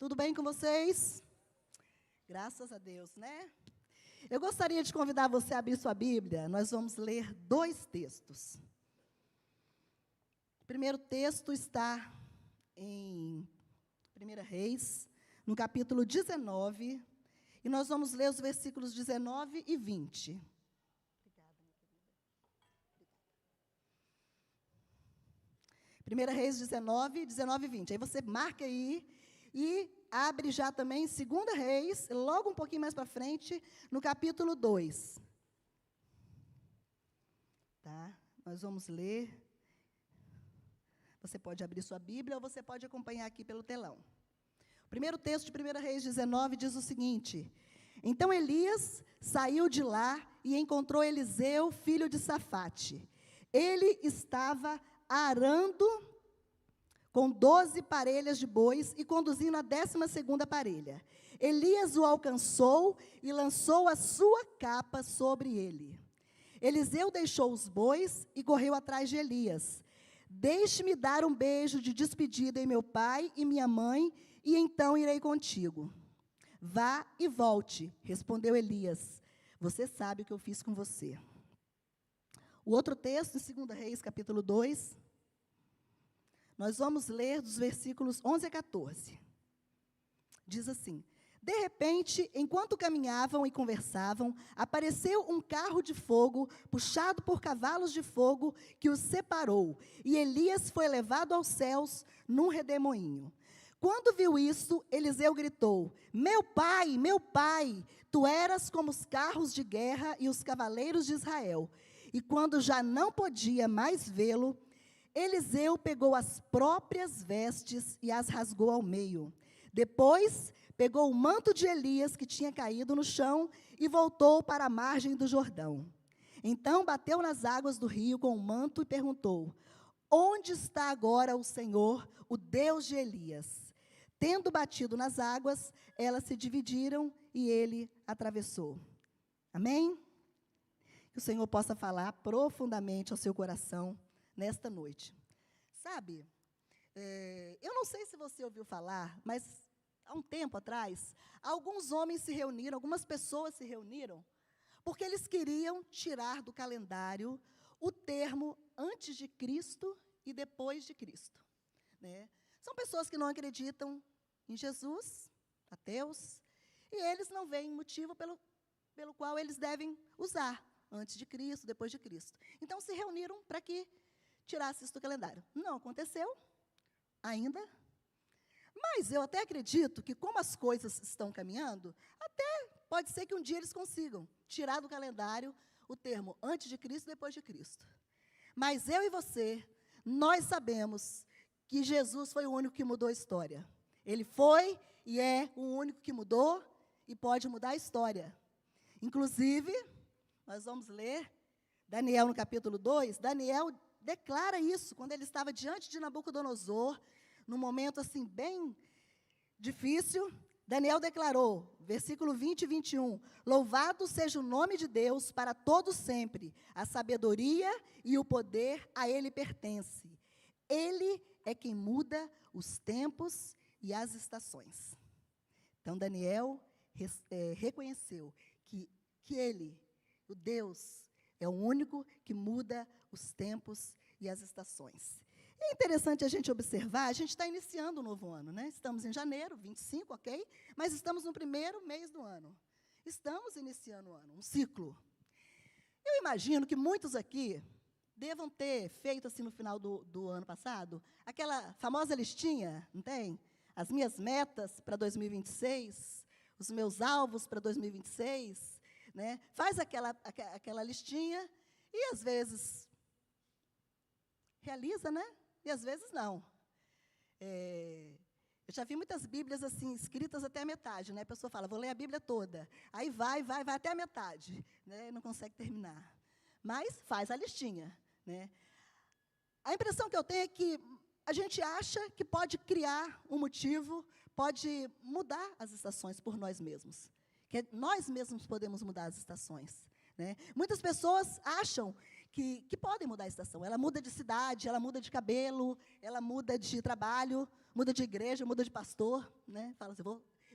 Tudo bem com vocês? Graças a Deus, né? Eu gostaria de convidar você a abrir sua Bíblia. Nós vamos ler 2 textos. O primeiro texto está em 1 Reis, no capítulo 19, e nós vamos ler os versículos 19 e 20. Obrigada, minha querida. 1 Reis 19 e 20. Aí você marca aí e abre já também 2 Reis, logo um pouquinho mais para frente, no capítulo 2. Tá? Nós vamos ler. Você pode abrir sua Bíblia ou você pode acompanhar aqui pelo telão. O primeiro texto de 1 Reis 19 diz o seguinte: Então Elias saiu de lá e encontrou Eliseu, filho de Safate. Ele estava arando com 12 parelhas de bois e conduzindo a 12ª parelha. Elias o alcançou e lançou a sua capa sobre ele. Eliseu deixou os bois e correu atrás de Elias. Deixe-me dar um beijo de despedida em meu pai e minha mãe, e então irei contigo. Vá e volte, respondeu Elias. Você sabe o que eu fiz com você. O outro texto, em 2 Reis, capítulo 2, nós vamos ler dos versículos 11 a 14. Diz assim: De repente, enquanto caminhavam e conversavam, apareceu um carro de fogo, puxado por cavalos de fogo, que os separou, e Elias foi levado aos céus num redemoinho. Quando viu isso, Eliseu gritou: meu pai, tu eras como os carros de guerra e os cavaleiros de Israel. E quando já não podia mais vê-lo, Eliseu pegou as próprias vestes e as rasgou ao meio. Depois, pegou o manto de Elias, que tinha caído no chão, e voltou para a margem do Jordão. Então, bateu nas águas do rio com o manto e perguntou: Onde está agora o Senhor, o Deus de Elias? Tendo batido nas águas, elas se dividiram e ele atravessou. Amém? Que o Senhor possa falar profundamente ao seu coração nesta noite. Sabe, eu não sei se você ouviu falar, mas há um tempo atrás, alguns homens se reuniram, algumas pessoas se reuniram, porque eles queriam tirar do calendário o termo antes de Cristo e depois de Cristo. Né? São pessoas que não acreditam em Jesus, ateus, e eles não veem motivo pelo qual eles devem usar antes de Cristo, depois de Cristo. Então, se reuniram para que tirasse isso do calendário. Não aconteceu ainda, mas eu até acredito que, como as coisas estão caminhando, até pode ser que um dia eles consigam tirar do calendário o termo antes de Cristo e depois de Cristo. Mas eu e você, nós sabemos que Jesus foi o único que mudou a história. Ele foi e é o único que mudou e pode mudar a história. Inclusive, nós vamos ler Daniel no capítulo 2, Daniel declara isso quando ele estava diante de Nabucodonosor, num momento assim bem difícil. Daniel declarou, versículo 20 e 21, Louvado seja o nome de Deus para todo sempre, a sabedoria e o poder a ele pertence. Ele é quem muda os tempos e as estações. Então, Daniel reconheceu que ele, o Deus, é o único que muda os tempos e as estações. É interessante a gente observar, a gente está iniciando o novo ano, né? Estamos em janeiro, 25, ok? Mas estamos no primeiro mês do ano. Estamos iniciando o ano, um ciclo. Eu imagino que muitos aqui devam ter feito, assim, no final do ano passado, aquela famosa listinha, não tem? As minhas metas para 2026, os meus alvos para 2026, né? Faz aquela listinha e, às vezes, realiza, né? E, às vezes, não. Eu já vi muitas Bíblias assim, escritas até a metade, né? A pessoa fala, vou ler a Bíblia toda. Aí vai até a metade, né? Não consegue terminar. Mas faz a listinha, né? A impressão que eu tenho é que a gente acha que pode criar um motivo, pode mudar as estações por nós mesmos. Que nós mesmos podemos mudar as estações. Né? Muitas pessoas acham que podem mudar a estação. Ela muda de cidade, ela muda de cabelo, ela muda de trabalho, muda de igreja, muda de pastor, né? Fala assim,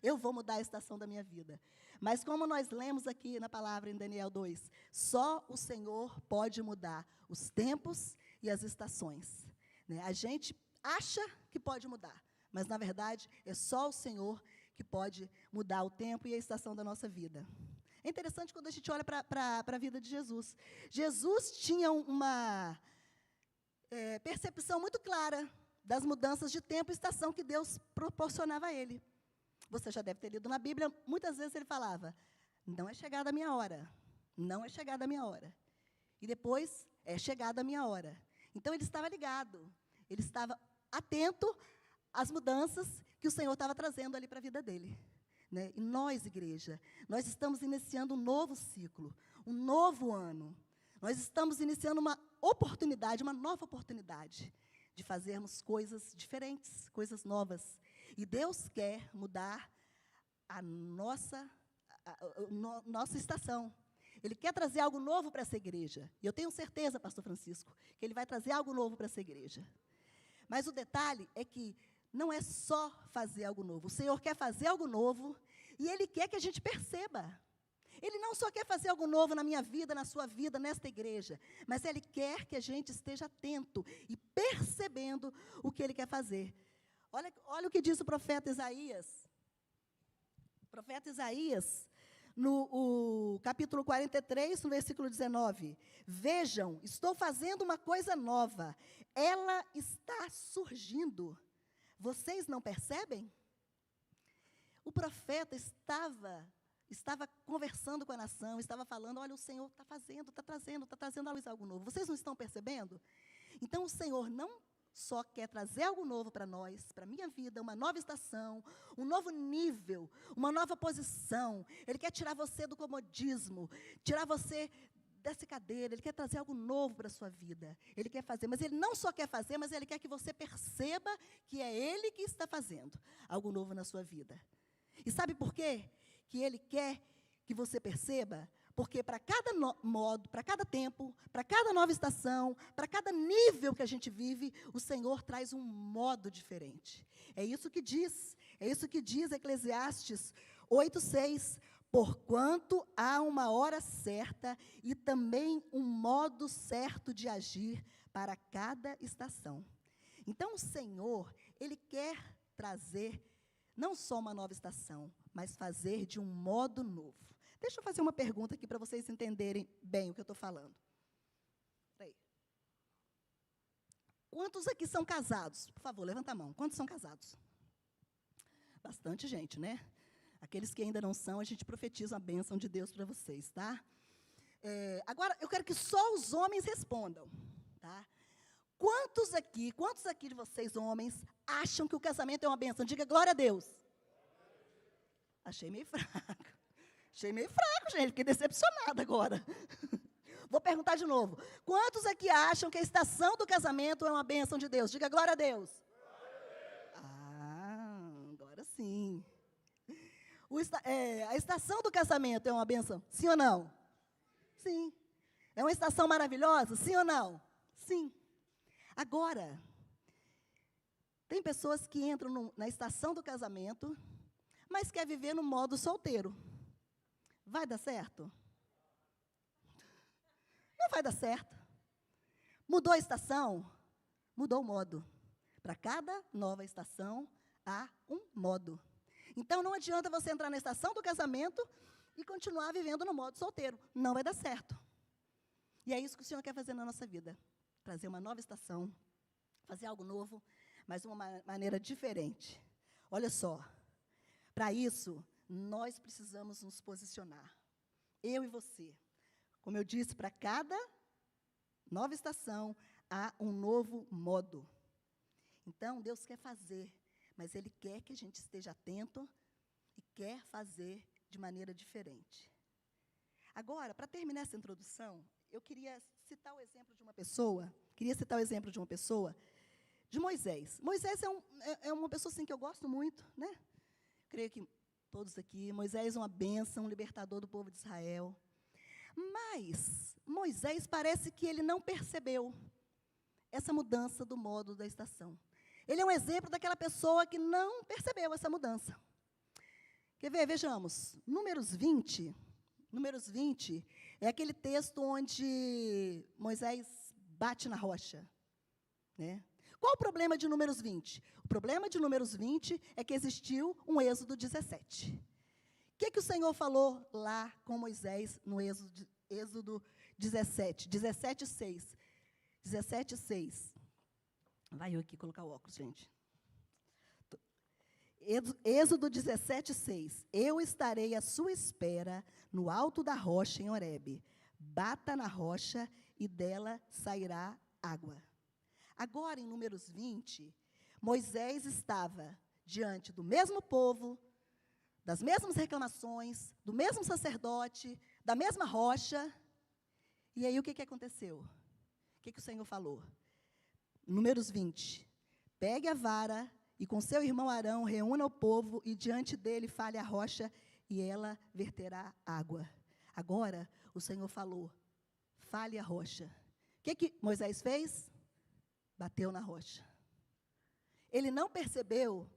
eu vou mudar a estação da minha vida. Mas como nós lemos aqui na palavra em Daniel 2, só o Senhor pode mudar os tempos e as estações. Né? A gente acha que pode mudar, mas, na verdade, é só o Senhor que pode mudar o tempo e a estação da nossa vida. É interessante quando a gente olha para a vida de Jesus. Jesus tinha uma percepção muito clara das mudanças de tempo e estação que Deus proporcionava a ele. Você já deve ter lido na Bíblia, muitas vezes ele falava, não é chegada a minha hora, não é chegada a minha hora. E depois, é chegada a minha hora. Então, ele estava ligado, ele estava atento às mudanças que o Senhor estava trazendo ali para a vida dele. Né? E nós, igreja, nós estamos iniciando um novo ciclo, um novo ano. Nós estamos iniciando uma oportunidade, uma nova oportunidade de fazermos coisas diferentes, coisas novas. E Deus quer mudar a nossa estação. Ele quer trazer algo novo para essa igreja. E eu tenho certeza, pastor Francisco, que ele vai trazer algo novo para essa igreja. Mas o detalhe é que não é só fazer algo novo. O Senhor quer fazer algo novo e Ele quer que a gente perceba. Ele não só quer fazer algo novo na minha vida, na sua vida, nesta igreja, mas Ele quer que a gente esteja atento e percebendo o que Ele quer fazer. Olha o que diz o profeta Isaías. O profeta Isaías, no capítulo 43, no versículo 19. Vejam, estou fazendo uma coisa nova. Ela está surgindo. Vocês não percebem? O profeta estava conversando com a nação, estava falando, olha, o Senhor está fazendo, está trazendo à luz algo novo. Vocês não estão percebendo? Então, o Senhor não só quer trazer algo novo para nós, para a minha vida, uma nova estação, um novo nível, uma nova posição. Ele quer tirar você do comodismo, tirar você dessa cadeira, Ele quer trazer algo novo para a sua vida. Ele quer fazer, mas Ele não só quer fazer, mas Ele quer que você perceba que é Ele que está fazendo algo novo na sua vida. E sabe por quê? Que Ele quer que você perceba? Porque para cada modo, para cada tempo, para cada nova estação, para cada nível que a gente vive, o Senhor traz um modo diferente. É isso que diz Eclesiastes 8:6. Porquanto há uma hora certa e também um modo certo de agir para cada estação. Então, o Senhor, Ele quer trazer não só uma nova estação, mas fazer de um modo novo. Deixa eu fazer uma pergunta aqui para vocês entenderem bem o que eu estou falando. Peraí. Quantos aqui são casados? Por favor, levanta a mão. Quantos são casados? Bastante gente, né? Aqueles que ainda não são, a gente profetiza a bênção de Deus para vocês, tá? Agora, eu quero que só os homens respondam, tá? Quantos aqui de vocês, homens, acham que o casamento é uma bênção? Diga glória a Deus. Achei meio fraco. Gente. Fiquei decepcionada agora. Vou perguntar de novo. Quantos aqui acham que a estação do casamento é uma bênção de Deus? Diga glória a Deus. Agora sim. A estação do casamento é uma bênção? Sim ou não? Sim. É uma estação maravilhosa? Sim ou não? Sim. Agora, tem pessoas que entram na estação do casamento, mas quer viver no modo solteiro. Vai dar certo? Não vai dar certo. Mudou a estação? Mudou o modo. Para cada nova estação, há um modo. Então, não adianta você entrar na estação do casamento e continuar vivendo no modo solteiro. Não vai dar certo. E é isso que o Senhor quer fazer na nossa vida. Trazer uma nova estação, fazer algo novo, mas de uma maneira diferente. Olha só, para isso, nós precisamos nos posicionar. Eu e você. Como eu disse, para cada nova estação, há um novo modo. Então, Deus quer fazer, mas Ele quer que a gente esteja atento e quer fazer de maneira diferente. Agora, para terminar essa introdução, eu queria citar o exemplo de uma pessoa, de Moisés. Moisés é uma pessoa assim, que eu gosto muito, né? Creio que todos aqui. Moisés é uma bênção, um libertador do povo de Israel. Mas Moisés parece que ele não percebeu essa mudança do modo da estação. Ele é um exemplo daquela pessoa que não percebeu essa mudança. Quer ver? Vejamos. Números 20 é aquele texto onde Moisés bate na rocha, né? Qual o problema de Números 20? O problema de Números 20 é que existiu um Êxodo 17. O que o Senhor falou lá com Moisés no Êxodo 17? 17:6. 17:6. Vai eu aqui colocar o óculos, gente. Êxodo 17:6. Eu estarei à sua espera no alto da rocha em Horebe. Bata na rocha e dela sairá água. Agora, em Números 20, Moisés estava diante do mesmo povo, das mesmas reclamações, do mesmo sacerdote, da mesma rocha. E aí, o que aconteceu? O que o Senhor falou? Números 20. Pegue a vara e com seu irmão Arão reúna o povo e diante dele fale a rocha e ela verterá água. Agora, o Senhor falou, fale a rocha. O que Moisés fez? Bateu na rocha. Ele não percebeu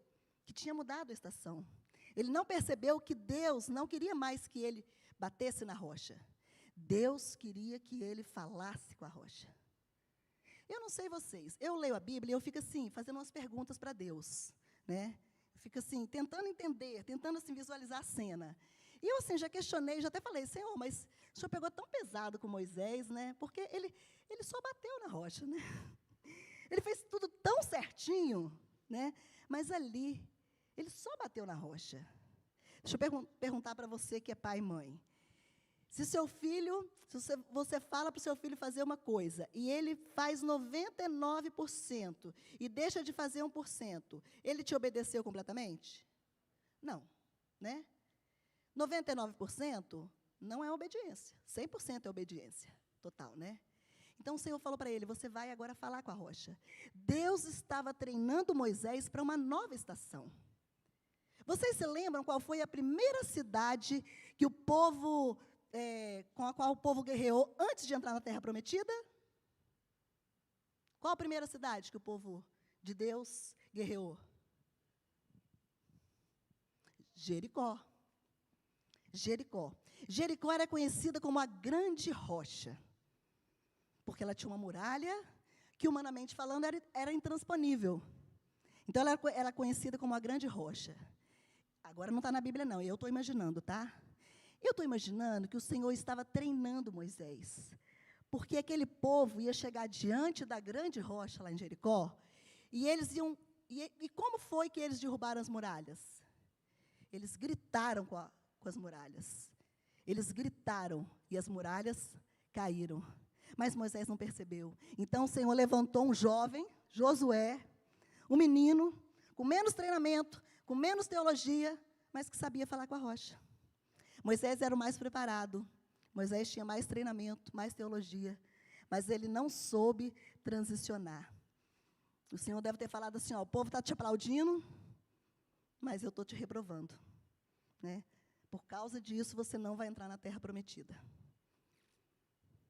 que tinha mudado a estação. Ele não percebeu que Deus não queria mais que ele batesse na rocha. Deus queria que ele falasse com a rocha. Eu não sei vocês, eu leio a Bíblia e eu fico assim, fazendo umas perguntas para Deus, né? Eu fico assim, tentando entender, tentando assim, visualizar a cena. E eu assim, já questionei, já até falei, Senhor, mas o Senhor pegou tão pesado com Moisés, né? Porque ele só bateu na rocha, né? Ele fez tudo tão certinho, né? Mas ali, ele só bateu na rocha. Deixa eu perguntar para você que é pai e mãe. Se você fala para o seu filho fazer uma coisa, e ele faz 99% e deixa de fazer 1%, ele te obedeceu completamente? Não, né? 99% não é obediência, 100% é obediência total, né? Então o Senhor falou para ele, você vai agora falar com a rocha. Deus estava treinando Moisés para uma nova estação. Vocês se lembram qual foi a primeira cidade que o povo... com a qual o povo guerreou antes de entrar na Terra Prometida? Qual a primeira cidade que o povo de Deus guerreou? Jericó. Jericó. Jericó era conhecida como a Grande Rocha, porque ela tinha uma muralha que, humanamente falando, era intransponível. Então, ela era conhecida como a Grande Rocha. Agora, não está na Bíblia, não, eu estou imaginando, tá? Eu estou imaginando que o Senhor estava treinando Moisés, porque aquele povo ia chegar diante da grande rocha lá em Jericó, e eles iam... E como foi que eles derrubaram as muralhas? Eles gritaram com as muralhas. Eles gritaram, e as muralhas caíram. Mas Moisés não percebeu. Então o Senhor levantou um jovem, Josué, um menino, com menos treinamento, com menos teologia, mas que sabia falar com a rocha. Moisés era o mais preparado, Moisés tinha mais treinamento, mais teologia, mas ele não soube transicionar. O Senhor deve ter falado assim, ó, o povo está te aplaudindo, mas eu estou te reprovando, né? Por causa disso, você não vai entrar na Terra Prometida.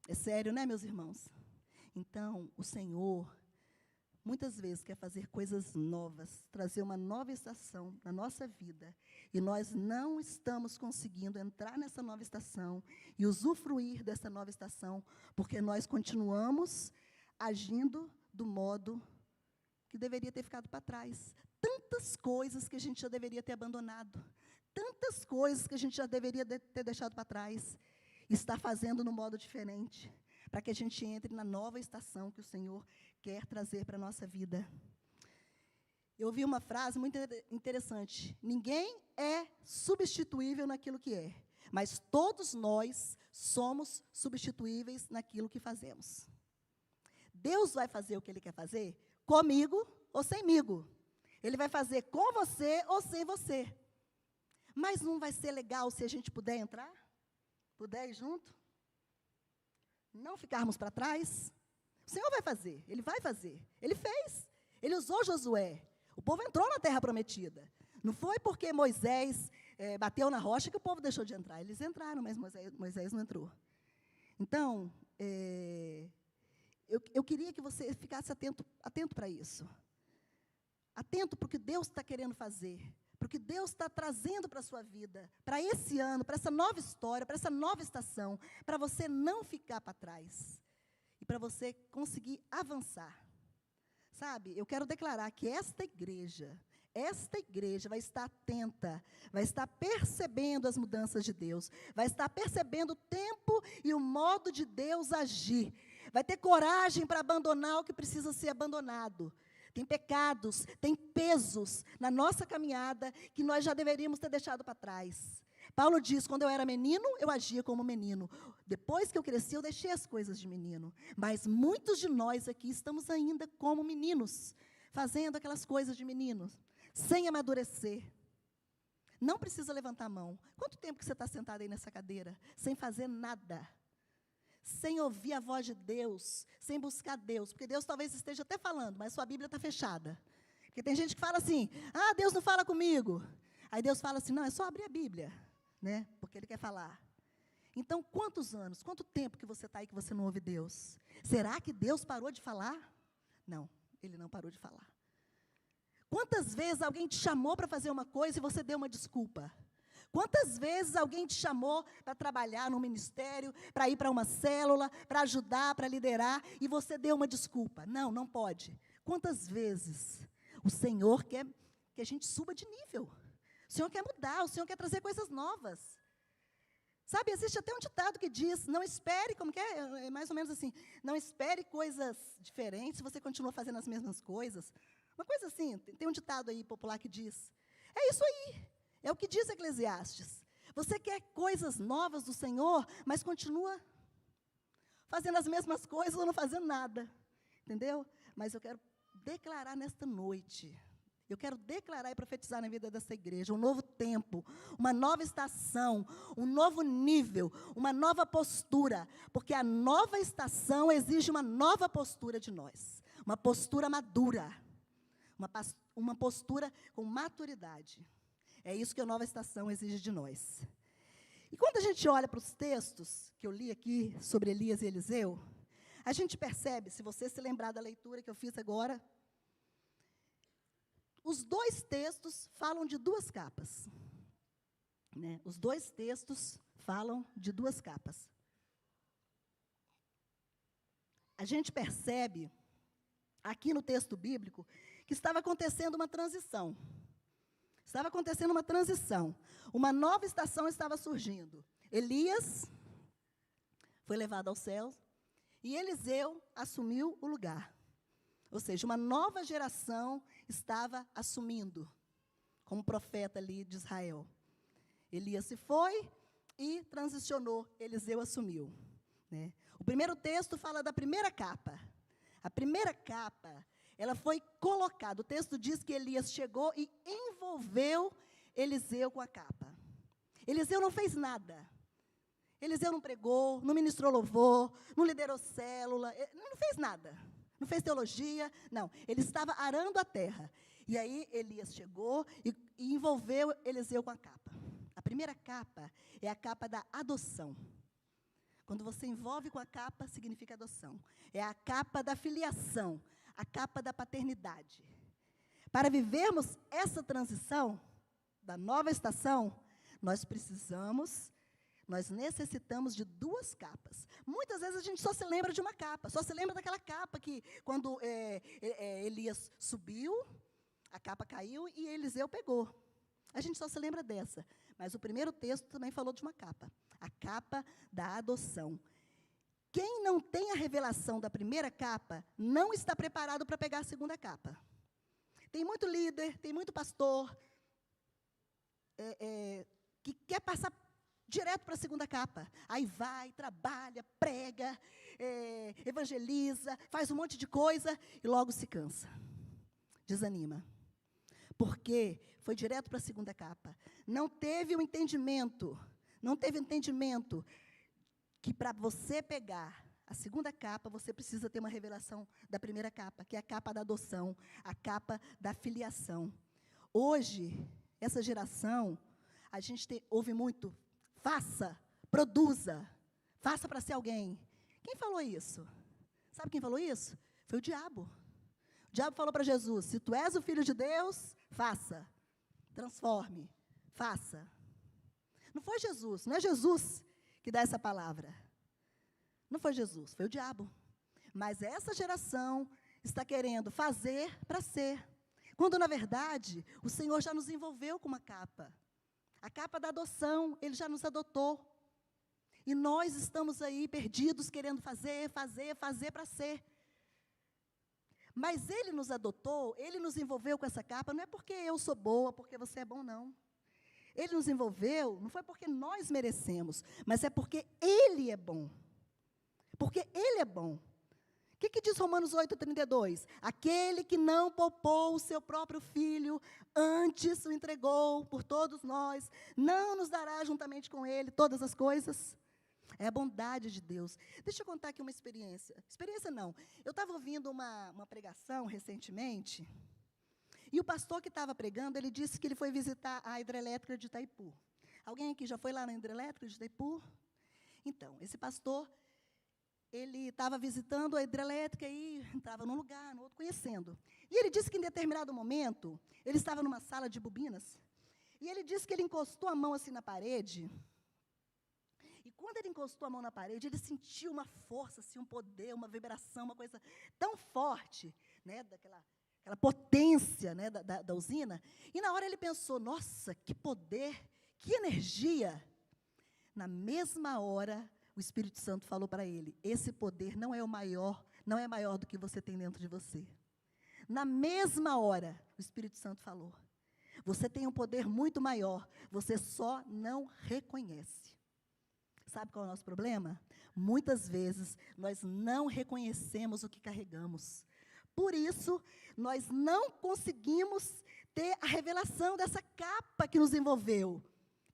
É sério, né, meus irmãos? Então, o Senhor, muitas vezes, quer fazer coisas novas, trazer uma nova estação na nossa vida, e nós não estamos conseguindo entrar nessa nova estação e usufruir dessa nova estação, porque nós continuamos agindo do modo que deveria ter ficado para trás. Tantas coisas que a gente já deveria ter abandonado, tantas coisas que a gente já deveria ter deixado para trás, está fazendo no modo diferente, para que a gente entre na nova estação que o Senhor quer trazer para a nossa vida. Eu ouvi uma frase muito interessante. Ninguém é substituível naquilo que é, mas todos nós somos substituíveis naquilo que fazemos. Deus vai fazer o que Ele quer fazer comigo ou semigo. Ele vai fazer com você ou sem você. Mas não vai ser legal se a gente puder entrar? Puder ir junto? Não ficarmos para trás? O Senhor vai fazer, Ele vai fazer. Ele fez. Ele usou Josué. O povo entrou na Terra Prometida. Não foi porque Moisés bateu na rocha que o povo deixou de entrar. Eles entraram, mas Moisés não entrou. Então, eu queria que você ficasse atento para isso. Atento para o que Deus está querendo fazer, para o que Deus está trazendo para a sua vida, para esse ano, para essa nova história, para essa nova estação, para você não ficar para trás e para você conseguir avançar. Sabe, eu quero declarar que esta igreja vai estar atenta, vai estar percebendo as mudanças de Deus, vai estar percebendo o tempo e o modo de Deus agir, vai ter coragem para abandonar o que precisa ser abandonado. Tem pecados, tem pesos na nossa caminhada que nós já deveríamos ter deixado para trás. Paulo diz, quando eu era menino, eu agia como menino. Depois que eu cresci, eu deixei as coisas de menino. Mas muitos de nós aqui estamos ainda como meninos, fazendo aquelas coisas de meninos, sem amadurecer. Não precisa levantar a mão. Quanto tempo que você está sentado aí nessa cadeira, sem fazer nada? Sem ouvir a voz de Deus, sem buscar Deus, porque Deus talvez esteja até falando, mas sua Bíblia está fechada. Porque tem gente que fala assim, Deus não fala comigo. Aí Deus fala assim, não, é só abrir a Bíblia, né? Porque Ele quer falar. Então, quantos anos, quanto tempo que você está aí que você não ouve Deus? Será que Deus parou de falar? Não, Ele não parou de falar. Quantas vezes alguém te chamou para fazer uma coisa e você deu uma desculpa? Quantas vezes alguém te chamou para trabalhar no ministério, para ir para uma célula, para ajudar, para liderar, e você deu uma desculpa? Não, não pode. Quantas vezes o Senhor quer que a gente suba de nível? O Senhor quer mudar, o Senhor quer trazer coisas novas. Sabe, existe até um ditado que diz, não espere, como que é? É mais ou menos assim, não espere coisas diferentes se você continua fazendo as mesmas coisas. Uma coisa assim, tem um ditado aí popular que diz, é isso aí. É o que diz Eclesiastes. Você quer coisas novas do Senhor, mas continua fazendo as mesmas coisas ou não fazendo nada. Entendeu? Mas eu quero declarar nesta noite, eu quero declarar e profetizar na vida dessa igreja um novo tempo, uma nova estação, um novo nível, uma nova postura, porque a nova estação exige uma nova postura de nós, uma postura madura, uma postura com maturidade. É isso que a nova estação exige de nós. E quando a gente olha para os textos que eu li aqui sobre Elias e Eliseu, a gente percebe, se você se lembrar da leitura que eu fiz agora, os dois textos falam de duas capas. Né? Os dois textos falam de duas capas. A gente percebe, aqui no texto bíblico, que estava acontecendo uma transição. Estava acontecendo uma transição. Uma nova estação estava surgindo. Elias foi levado ao céu e Eliseu assumiu o lugar. Ou seja, uma nova geração estava assumindo como profeta ali de Israel. Elias se foi e transicionou, Eliseu assumiu. Né? O primeiro texto fala da primeira capa. A primeira capa, ela foi colocada, o texto diz que Elias chegou e envolveu Eliseu com a capa. Eliseu não fez nada. Eliseu não pregou, não ministrou louvor, não liderou célula, não fez nada. Não fez teologia, não. Ele estava arando a terra. E aí Elias chegou e envolveu Eliseu com a capa. A primeira capa é a capa da adoção. Quando você envolve com a capa, significa adoção. É a capa da filiação, a capa da paternidade. Para vivermos essa transição da nova estação, nós necessitamos de duas capas. Muitas vezes a gente só se lembra de uma capa, só se lembra daquela capa que, quando Elias subiu, a capa caiu e Eliseu pegou. A gente só se lembra dessa. Mas o primeiro texto também falou de uma capa, a capa da adoção. Quem não tem a revelação da primeira capa, não está preparado para pegar a segunda capa. Tem muito líder, tem muito pastor, que quer passar direto para a segunda capa. Aí vai, trabalha, prega, evangeliza, faz um monte de coisa e logo se cansa. Desanima. Porque foi direto para a segunda capa. Não teve o entendimento que para você pegar a segunda capa, você precisa ter uma revelação da primeira capa, que é a capa da adoção, a capa da filiação. Hoje, essa geração, a gente ouve muito, faça, produza, Faça para ser alguém. Quem falou isso? Sabe quem falou isso? Foi o diabo. O diabo falou para Jesus, se tu és o Filho de Deus, faça. Transforme. Faça. Não foi Jesus, não é Jesus que dá essa palavra. Não foi Jesus, foi o diabo. Mas essa geração está querendo fazer para ser. Quando, na verdade, o Senhor já nos envolveu com uma capa. A capa da adoção, Ele já nos adotou. E nós estamos aí perdidos, querendo fazer para ser. Mas Ele nos adotou, Ele nos envolveu com essa capa, não é porque eu sou boa, porque você é bom, não. Ele nos envolveu, não foi porque nós merecemos, mas é porque Ele é bom. Porque Ele é bom. O que diz Romanos 8,32? Aquele que não poupou o seu próprio filho, antes o entregou por todos nós, não nos dará juntamente com Ele todas as coisas? É a bondade de Deus. Deixa eu contar aqui uma experiência. Experiência não. Eu estava ouvindo uma pregação recentemente, e o pastor que estava pregando, ele disse que ele foi visitar a hidrelétrica de Itaipu. Alguém aqui já foi lá na hidrelétrica de Itaipu? Então, esse pastor, ele estava visitando a hidrelétrica e entrava num lugar, no outro, conhecendo. E ele disse que, em determinado momento, ele estava numa sala de bobinas, e ele disse que ele encostou a mão assim na parede, e quando ele encostou a mão na parede, ele sentiu uma força, assim, um poder, uma vibração, uma coisa tão forte, né, aquela potência, né, da usina. E na hora ele pensou, nossa, que poder, que energia. Na mesma hora, o Espírito Santo falou para ele, esse poder não é maior do que você tem dentro de você. Na mesma hora, o Espírito Santo falou, você tem um poder muito maior, você só não reconhece. Sabe qual é o nosso problema? Muitas vezes, nós não reconhecemos o que carregamos. Por isso, nós não conseguimos ter a revelação dessa capa que nos envolveu,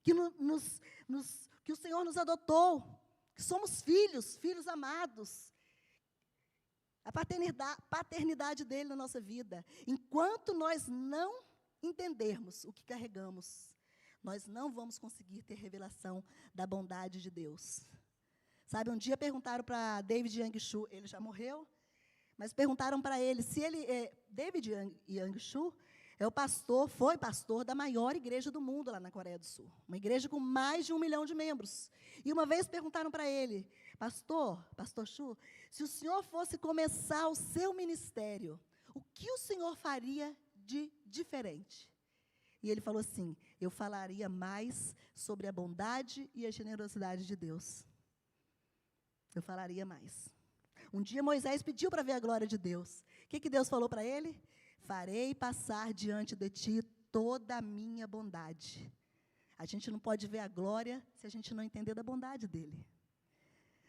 que o Senhor nos adotou, que somos filhos amados. A paternidade dele na nossa vida. Enquanto nós não entendermos o que carregamos, nós não vamos conseguir ter revelação da bondade de Deus. Sabe, um dia perguntaram para David Yang Shu, ele já morreu, mas perguntaram para ele se ele, David Yang Shu, foi pastor da maior igreja do mundo lá na Coreia do Sul. Uma igreja com mais de 1 milhão de membros. E uma vez perguntaram para ele, pastor Shu, se o senhor fosse começar o seu ministério, o que o senhor faria de diferente? E ele falou assim, eu falaria mais sobre a bondade e a generosidade de Deus. Eu falaria mais. Um dia Moisés pediu para ver a glória de Deus. O que Deus falou para ele? Farei passar diante de ti toda a minha bondade. A gente não pode ver a glória se a gente não entender da bondade dele.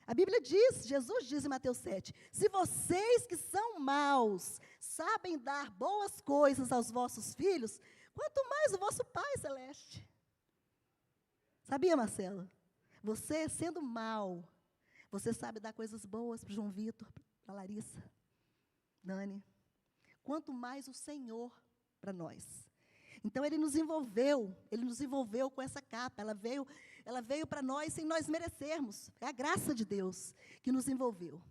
A Bíblia diz, Jesus diz em Mateus 7, se vocês que são maus sabem dar boas coisas aos vossos filhos, quanto mais o vosso Pai Celeste. Sabia, Marcelo? Você, sendo mau, você sabe dar coisas boas para o João Vitor, para a Larissa, Dani. Quanto mais o Senhor para nós. Então, Ele nos envolveu com essa capa. Ela veio para nós sem nós merecermos. É a graça de Deus que nos envolveu.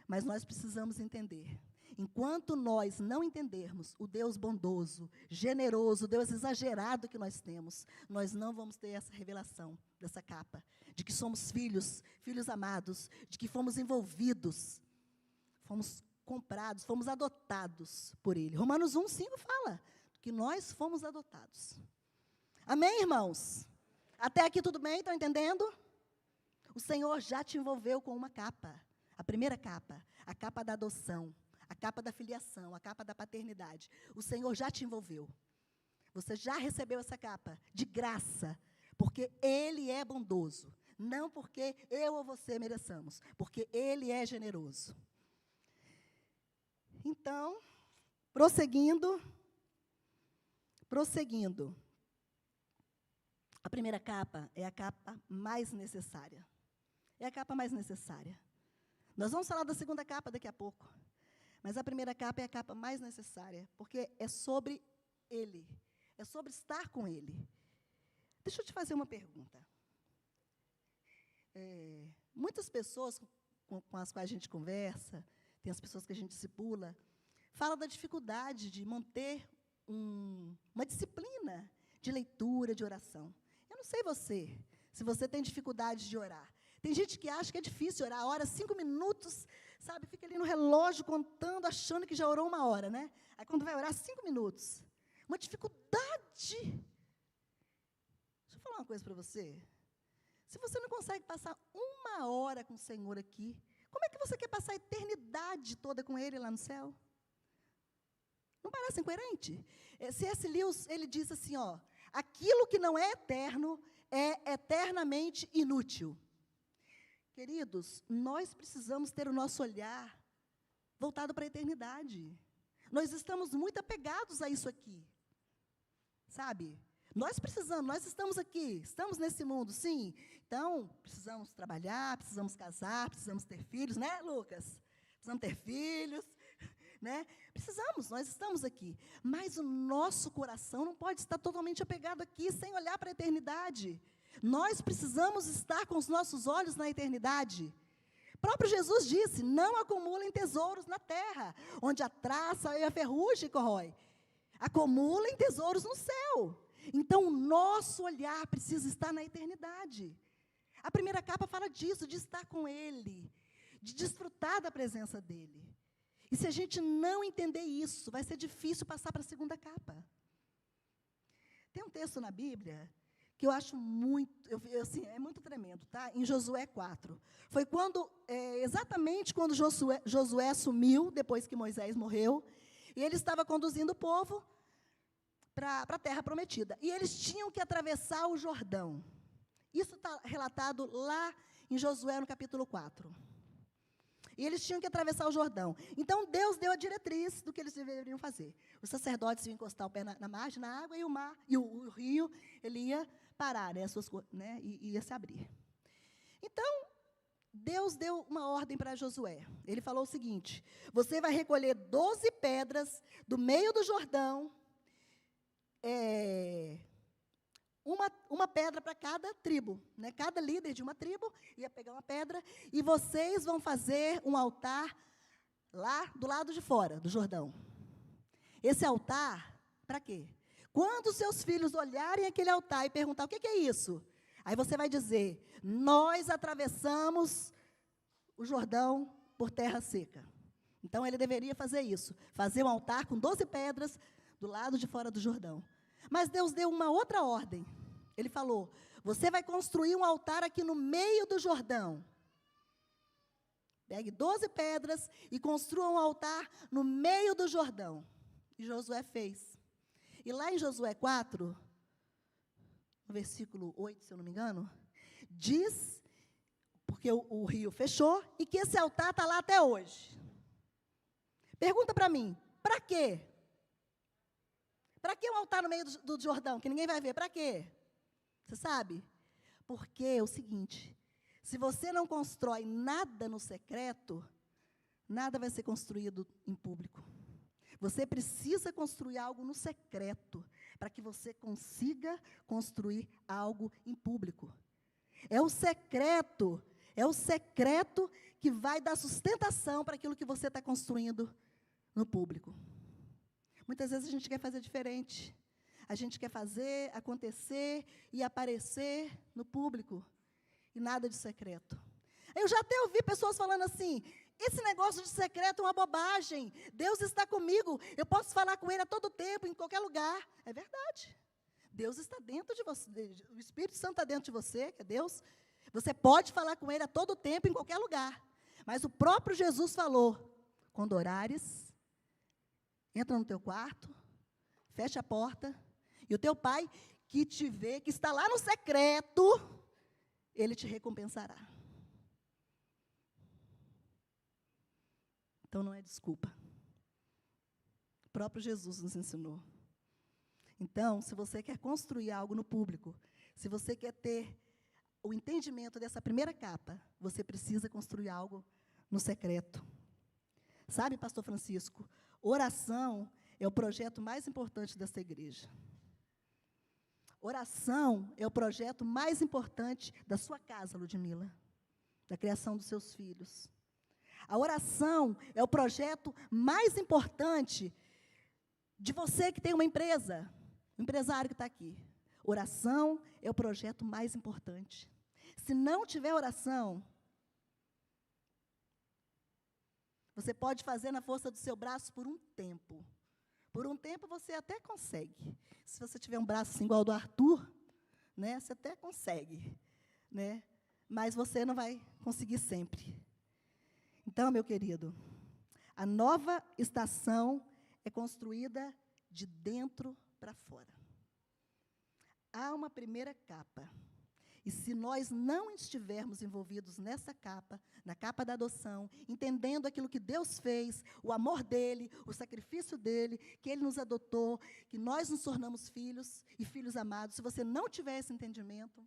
Mas nós precisamos entender. Enquanto nós não entendermos o Deus bondoso, generoso, o Deus exagerado que nós temos, nós não vamos ter essa revelação dessa capa, de que somos filhos amados, de que fomos envolvidos, fomos comprados, fomos adotados por Ele. Romanos 1,5 fala que nós fomos adotados. Amém, irmãos? Até aqui tudo bem? Estão entendendo? O Senhor já te envolveu com uma capa, a primeira capa, a capa da adoção, a capa da filiação, a capa da paternidade. O Senhor já te envolveu. Você já recebeu essa capa de graça, porque Ele é bondoso. Não porque eu ou você mereçamos, porque Ele é generoso. Então, prosseguindo. A primeira capa é a capa mais necessária. É a capa mais necessária. Nós vamos falar da segunda capa daqui a pouco. Mas a primeira capa é a capa mais necessária, porque é sobre Ele. É sobre estar com Ele. Deixa eu te fazer uma pergunta. muitas pessoas com as quais a gente conversa, tem as pessoas que a gente discipula, falam da dificuldade de manter uma disciplina de leitura, de oração. Eu não sei você, se você tem dificuldade de orar. Tem gente que acha que é difícil orar, ora 5 minutos, sabe, fica ali no relógio contando, achando que já orou 1 hora, né? Aí quando vai orar, 5 minutos. Uma dificuldade. Deixa eu falar uma coisa para você. Se você não consegue passar 1 hora com o Senhor aqui, como é que você quer passar a eternidade toda com Ele lá no céu? Não parece incoerente? C.S. Lewis, ele diz assim, ó, aquilo que não é eterno é eternamente inútil. Queridos, nós precisamos ter o nosso olhar voltado para a eternidade. Nós estamos muito apegados a isso aqui. Sabe? Nós estamos aqui, estamos nesse mundo, sim. Então, precisamos trabalhar, precisamos casar, precisamos ter filhos, né, Lucas? Precisamos ter filhos, né? Nós estamos aqui. Mas o nosso coração não pode estar totalmente apegado aqui, sem olhar para a eternidade. Nós precisamos estar com os nossos olhos na eternidade. O próprio Jesus disse, não acumulem tesouros na terra, onde a traça e a ferrugem corrói. Acumulem tesouros no céu. Então, o nosso olhar precisa estar na eternidade. A primeira capa fala disso, de estar com Ele, de desfrutar da presença dEle. E se a gente não entender isso, vai ser difícil passar para a segunda capa. Tem um texto na Bíblia que eu acho muito, assim, é muito tremendo, tá? Em Josué 4. Foi exatamente quando Josué assumiu, depois que Moisés morreu, e ele estava conduzindo o povo para a terra prometida. E eles tinham que atravessar o Jordão. Isso está relatado lá em Josué, no capítulo 4. E eles tinham que atravessar o Jordão. Então, Deus deu a diretriz do que eles deveriam fazer. Os sacerdotes iam encostar o pé na margem, na água, e o rio, ele ia parar, e ia se abrir. Então, Deus deu uma ordem para Josué. Ele falou o seguinte, você vai recolher 12 pedras do meio do Jordão, uma pedra para cada tribo, né? Cada líder de uma tribo ia pegar uma pedra, e vocês vão fazer um altar lá do lado de fora do Jordão. Esse altar, para quê? Quando seus filhos olharem aquele altar e perguntar, o que é isso? Aí você vai dizer, nós atravessamos o Jordão por terra seca. Então, ele deveria fazer isso, fazer um altar com 12 pedras do lado de fora do Jordão. Mas Deus deu uma outra ordem. Ele falou, você vai construir um altar aqui no meio do Jordão. Pegue 12 pedras e construa um altar no meio do Jordão. E Josué fez. E lá em Josué 4, no versículo 8, se eu não me engano, diz, porque o rio fechou, e que esse altar está lá até hoje. Pergunta para mim, para quê? Para que um altar no meio do Jordão, que ninguém vai ver? Para quê? Você sabe? Porque é o seguinte, se você não constrói nada no secreto, nada vai ser construído em público. Você precisa construir algo no secreto, para que você consiga construir algo em público. É o secreto que vai dar sustentação para aquilo que você está construindo no público. Muitas vezes a gente quer fazer diferente. A gente quer fazer, acontecer e aparecer no público. E nada de secreto. Eu já até ouvi pessoas falando assim, esse negócio de secreto é uma bobagem. Deus está comigo, eu posso falar com Ele a todo tempo, em qualquer lugar. É verdade. Deus está dentro de você, o Espírito Santo está dentro de você, que é Deus. Você pode falar com Ele a todo tempo, em qualquer lugar. Mas o próprio Jesus falou, quando orares, entra no teu quarto, fecha a porta, e o teu pai, que te vê, que está lá no secreto, ele te recompensará. Então, não é desculpa. O próprio Jesus nos ensinou. Então, se você quer construir algo no público, se você quer ter o entendimento dessa primeira capa, você precisa construir algo no secreto. Sabe, pastor Francisco, oração é o projeto mais importante dessa igreja. Oração é o projeto mais importante da sua casa, Ludmila, da criação dos seus filhos. A oração é o projeto mais importante de você que tem uma empresa, um empresário que está aqui. Oração é o projeto mais importante. Se não tiver oração, você pode fazer na força do seu braço por um tempo. Por um tempo você até consegue. Se você tiver um braço assim, igual ao do Arthur, né, você até consegue, né? Mas você não vai conseguir sempre. Então, meu querido, a nova estação é construída de dentro para fora. Há uma primeira capa. E se nós não estivermos envolvidos nessa capa, na capa da adoção, entendendo aquilo que Deus fez, o amor dele, o sacrifício dele, que ele nos adotou, que nós nos tornamos filhos e filhos amados, se você não tiver esse entendimento,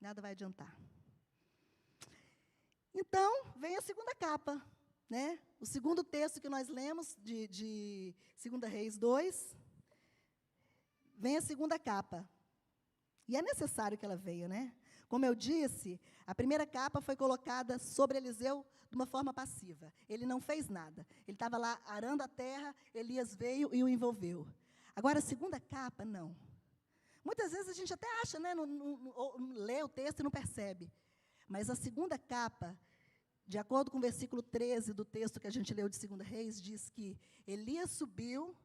nada vai adiantar. Então, vem a segunda capa, né? O segundo texto que nós lemos, de 2 Reis 2, vem a segunda capa. E é necessário que ela venha, né? Como eu disse, a primeira capa foi colocada sobre Eliseu de uma forma passiva. Ele não fez nada. Ele estava lá arando a terra, Elias veio e o envolveu. Agora, a segunda capa, não. Muitas vezes a gente até acha, né? Lê o texto e não percebe. Mas a segunda capa, de acordo com o versículo 13 do texto que a gente leu de 2 Reis, diz que Elias subiu.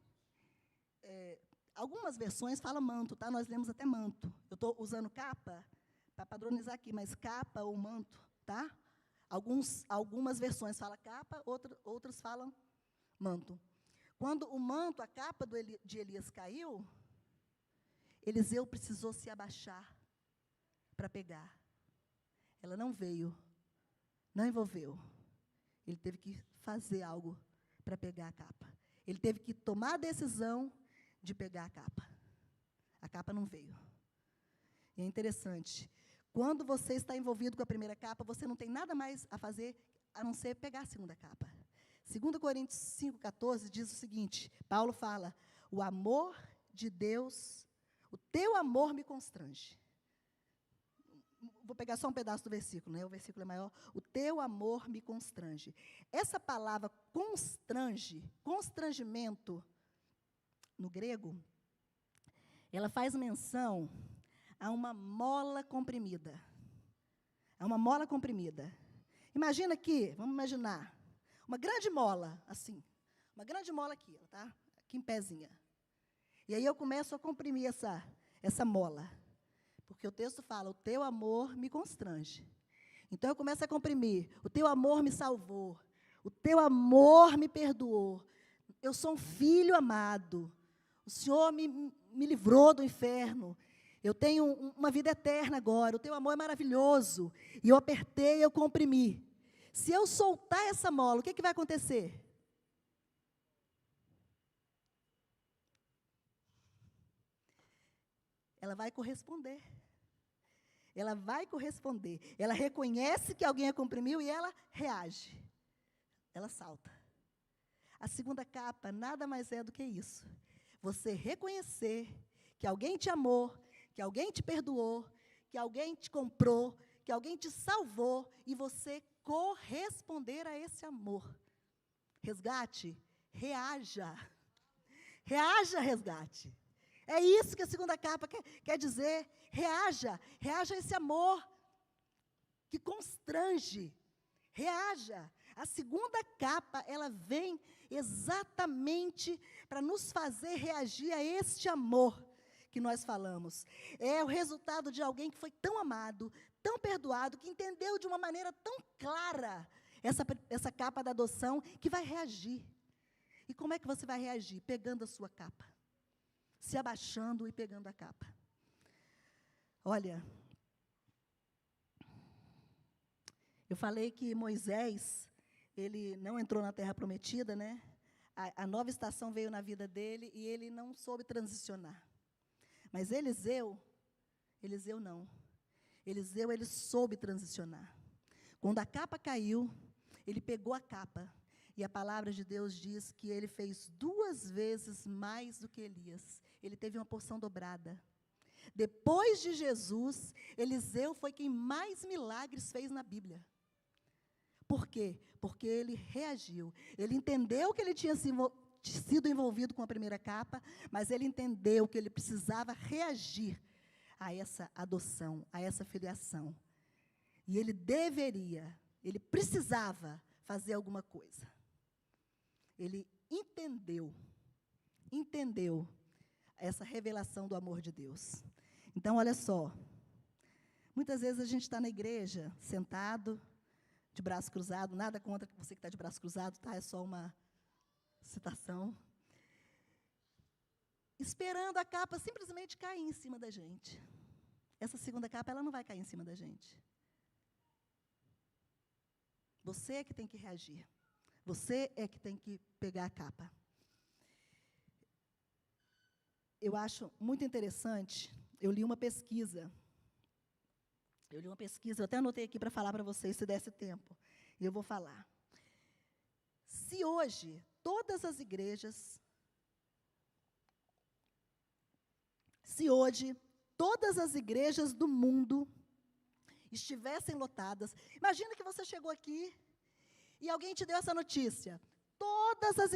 Algumas versões falam manto, tá? Nós lemos até manto. Eu estou usando capa para padronizar aqui, mas capa ou manto, tá? Algumas versões falam capa, outras falam manto. Quando o manto, a capa de Elias caiu, Eliseu precisou se abaixar para pegar. Ela não veio, não envolveu. Ele teve que fazer algo para pegar a capa. Ele teve que tomar a decisão de pegar a capa. A capa não veio. E é interessante. Quando você está envolvido com a primeira capa, você não tem nada mais a fazer a não ser pegar a segunda capa. 2 Coríntios 5,14 diz o seguinte, Paulo fala, o amor de Deus, o teu amor me constrange. Vou pegar só um pedaço do versículo, né? O versículo é maior. O teu amor me constrange. Essa palavra constrange, constrangimento, no grego, ela faz menção a uma mola comprimida. A uma mola comprimida. Imagina aqui, vamos imaginar, uma grande mola, assim. Uma grande mola aqui, tá? Aqui em pezinha. E aí eu começo a comprimir essa mola. Porque o texto fala, o teu amor me constrange. Então eu começo a comprimir. O teu amor me salvou. O teu amor me perdoou. Eu sou um filho amado. O Senhor me livrou do inferno. Eu tenho uma vida eterna agora. O teu amor é maravilhoso. E eu apertei, eu comprimi. Se eu soltar essa mola, o que vai acontecer? Ela vai corresponder. Ela vai corresponder. Ela reconhece que alguém a comprimiu e ela reage. Ela salta. A segunda capa nada mais é do que isso. Você reconhecer que alguém te amou, que alguém te perdoou, que alguém te comprou, que alguém te salvou, e você corresponder a esse amor. Resgate, reaja. Reaja, resgate. É isso que a segunda capa quer dizer. Reaja a esse amor que constrange. Reaja. A segunda capa, ela vem exatamente para nos fazer reagir a este amor que nós falamos. É o resultado de alguém que foi tão amado, tão perdoado, que entendeu de uma maneira tão clara essa capa da adoção, que vai reagir. E como é que você vai reagir? Pegando a sua capa. Se abaixando e pegando a capa. Olha, eu falei que Moisés, ele não entrou na Terra Prometida, né? A nova estação veio na vida dele e ele não soube transicionar. Mas Eliseu não. Eliseu, ele soube transicionar. Quando a capa caiu, ele pegou a capa. E a palavra de Deus diz que ele fez 2 vezes mais do que Elias. Ele teve uma porção dobrada. Depois de Jesus, Eliseu foi quem mais milagres fez na Bíblia. Por quê? Porque ele reagiu. Ele entendeu que ele tinha sido envolvido com a primeira capa, mas ele entendeu que ele precisava reagir a essa adoção, a essa filiação. E ele precisava fazer alguma coisa. Ele entendeu essa revelação do amor de Deus. Então, olha só, muitas vezes a gente está na igreja, sentado, de braço cruzado, nada contra você que está de braço cruzado, tá? É só uma citação. Esperando a capa simplesmente cair em cima da gente. Essa segunda capa, ela não vai cair em cima da gente. Você é que tem que reagir. Você é que tem que pegar a capa. Eu acho muito interessante, eu li uma pesquisa, eu até anotei aqui para falar para vocês, se desse tempo, e eu vou falar. Se hoje todas as igrejas do mundo estivessem lotadas, imagina que você chegou aqui e alguém te deu essa notícia.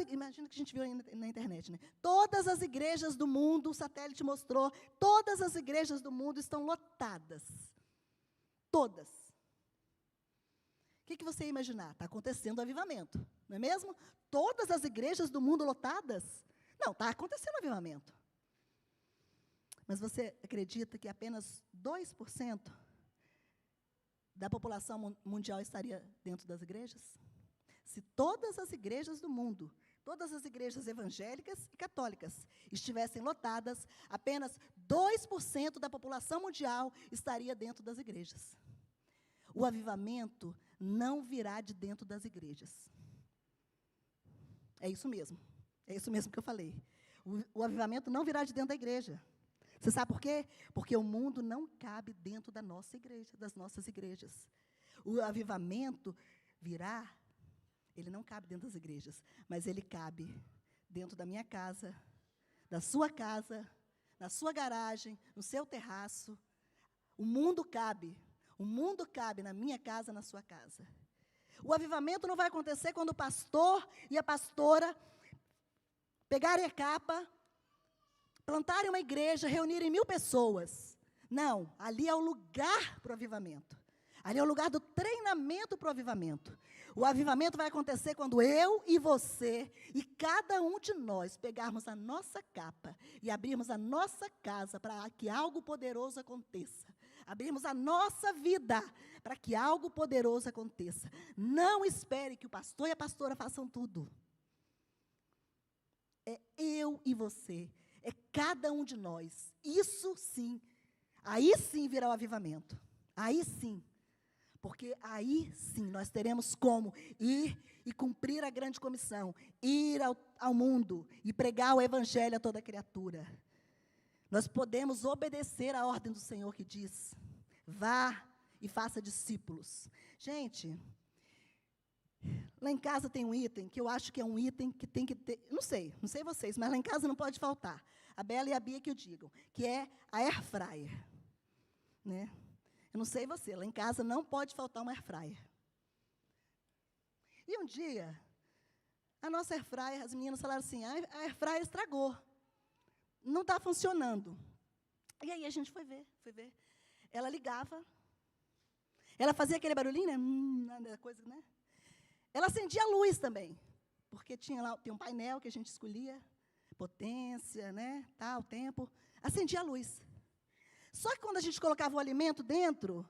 Imagina que a gente viu aí na internet, né? Todas as igrejas do mundo, o satélite mostrou, todas as igrejas do mundo estão lotadas. Todas. O que você ia imaginar? Está acontecendo o avivamento, não é mesmo? Todas as igrejas do mundo lotadas? Não, está acontecendo o avivamento. Mas você acredita que apenas 2% da população mundial estaria dentro das igrejas? Se todas as igrejas do mundo, todas as igrejas evangélicas e católicas estivessem lotadas, apenas 2% da população mundial estaria dentro das igrejas. O avivamento não virá de dentro das igrejas. É isso mesmo que eu falei. O avivamento não virá de dentro da igreja. Você sabe por quê? Porque o mundo não cabe dentro da nossa igreja, das nossas igrejas. O avivamento virá, ele não cabe dentro das igrejas, mas ele cabe dentro da minha casa, da sua casa, na sua garagem, no seu terraço. O mundo cabe na minha casa, na sua casa. O avivamento não vai acontecer quando o pastor e a pastora pegarem a capa, plantarem uma igreja, reunirem 1000 pessoas. Não, ali é o lugar para o avivamento. Ali é o lugar do treinamento para o avivamento. O avivamento vai acontecer quando eu e você, e cada um de nós, pegarmos a nossa capa e abrirmos a nossa casa para que algo poderoso aconteça. Abrirmos a nossa vida para que algo poderoso aconteça. Não espere que o pastor e a pastora façam tudo. É eu e você. É cada um de nós. Isso sim. Aí sim virá o avivamento. Aí sim. Porque aí sim nós teremos como ir e cumprir a grande comissão. Ir ao mundo e pregar o evangelho a toda criatura. Nós podemos obedecer à ordem do Senhor que diz: vá e faça discípulos. Gente, lá em casa tem um item que eu acho que é um item que tem que ter, não sei vocês, mas lá em casa não pode faltar. A Bela e a Bia que o digam, que é a air fryer, né? Eu não sei você, lá em casa não pode faltar uma air fryer. E um dia, a nossa air fryer, as meninas falaram assim, a air fryer estragou, não está funcionando. E aí a gente foi ver. Ela ligava, ela fazia aquele barulhinho, né? Coisa, né? Ela acendia a luz também, porque tem um painel que a gente escolhia, potência, né, tal, tempo, acendia a luz. Só que quando a gente colocava o alimento dentro,